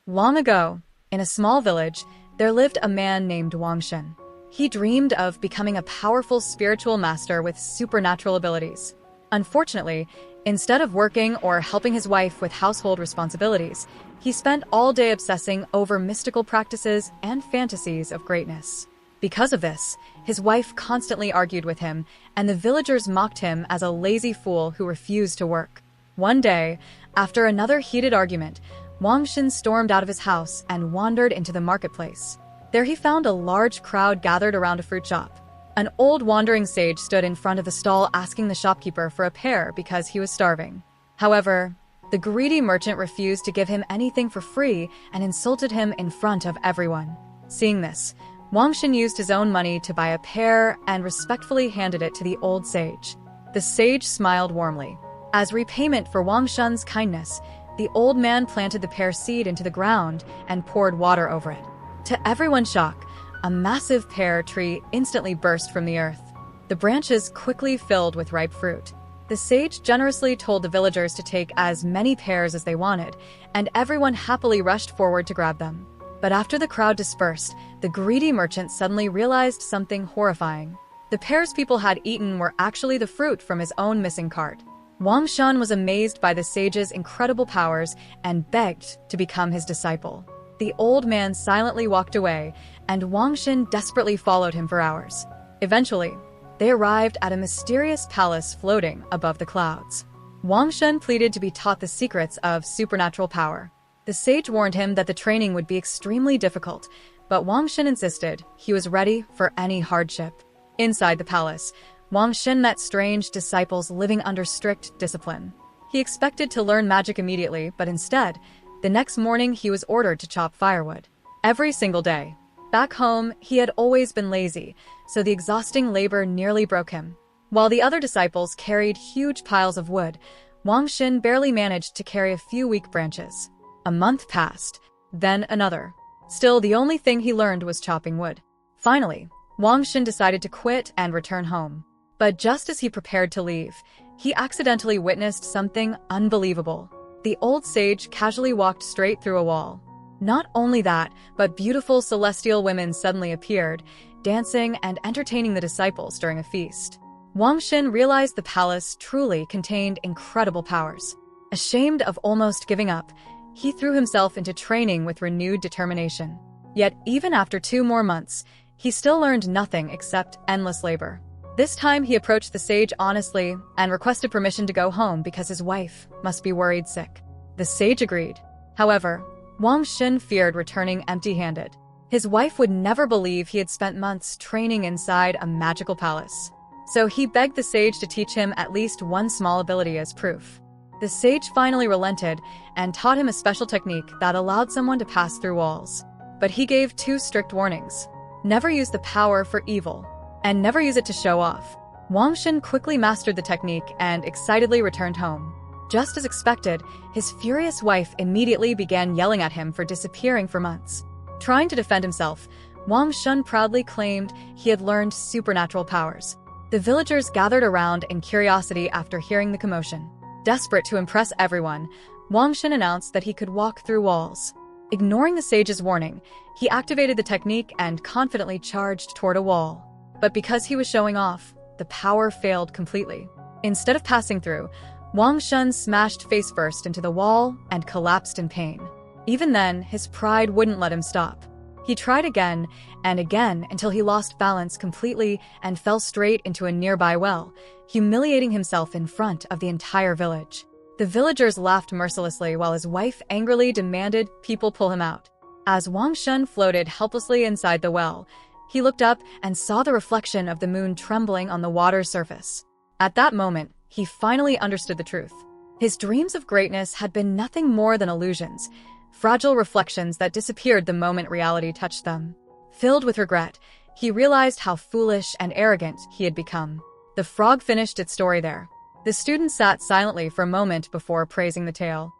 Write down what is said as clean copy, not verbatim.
Long ago, in a small village, there lived a man named Shen. He dreamed of becoming a powerful spiritual master with supernatural abilities. Unfortunately, instead of working or helping his wife with household responsibilities, he spent all day obsessing over mystical practices and fantasies of greatness. Because of this, his wife constantly argued with him, and the villagers mocked him as a lazy fool who refused to work. One day, after another heated argument, Shen stormed out of his house and wandered into the marketplace. There he found a large crowd gathered around a fruit shop. An old wandering sage stood in front of the stall asking the shopkeeper for a pear because he was starving. However, the greedy merchant refused to give him anything for free and insulted him in front of everyone. Seeing this, Shen used his own money to buy a pear and respectfully handed it to the old sage. The sage smiled warmly. As repayment for Shen's kindness, the old man planted the pear seed into the ground and poured water over it. To everyone's shock, a massive pear tree instantly burst from the earth. The branches quickly filled with ripe fruit. The sage generously told the villagers to take as many pears as they wanted, and everyone happily rushed forward to grab them. But after the crowd dispersed, the greedy merchant suddenly realized something horrifying. The pears people had eaten were actually the fruit from his own missing cart. Shen was amazed by the sage's incredible powers and begged to become his disciple. The old man silently walked away, and Shen desperately followed him for hours. Eventually, they arrived at a mysterious palace floating above the clouds. Shen pleaded to be taught the secrets of supernatural power. The sage warned him that the training would be extremely difficult, but Shen insisted he was ready for any hardship. Inside the palace, Shen met strange disciples living under strict discipline. He expected to learn magic immediately, but instead, the next morning he was ordered to chop firewood. Every single day. Back home, he had always been lazy, so the exhausting labor nearly broke him. While the other disciples carried huge piles of wood, Shen barely managed to carry a few weak branches. A month passed, then another. Still, the only thing he learned was chopping wood. Finally, Shen decided to quit and return home. But just as he prepared to leave, he accidentally witnessed something unbelievable. The old sage casually walked straight through a wall. Not only that, but beautiful celestial women suddenly appeared, dancing and entertaining the disciples during a feast. Shen realized the palace truly contained incredible powers. Ashamed of almost giving up, he threw himself into training with renewed determination. Yet even after 2 more months, he still learned nothing except endless labor. This time he approached the sage honestly and requested permission to go home because his wife must be worried sick. The sage agreed. However, Shen feared returning empty-handed. His wife would never believe he had spent months training inside a magical palace. So he begged the sage to teach him at least one small ability as proof. The sage finally relented and taught him a special technique that allowed someone to pass through walls. But he gave 2 strict warnings. Never use the power for evil, and never use it to show off. Shen quickly mastered the technique and excitedly returned home. Just as expected, his furious wife immediately began yelling at him for disappearing for months. Trying to defend himself, Shen proudly claimed he had learned supernatural powers. The villagers gathered around in curiosity after hearing the commotion. Desperate to impress everyone, Shen announced that he could walk through walls. Ignoring the sage's warning, he activated the technique and confidently charged toward a wall. But because he was showing off, the power failed completely. Instead of passing through, Shen smashed face first into the wall and collapsed in pain. Even then, his pride wouldn't let him stop. He tried again and again until he lost balance completely and fell straight into a nearby well, humiliating himself in front of the entire village. The villagers laughed mercilessly while his wife angrily demanded people pull him out. As Shen floated helplessly inside the well, he looked up and saw the reflection of the moon trembling on the water's surface. At that moment, he finally understood the truth. His dreams of greatness had been nothing more than illusions, fragile reflections that disappeared the moment reality touched them. Filled with regret, he realized how foolish and arrogant he had become. The frog finished its story there. The student sat silently for a moment before praising the tale.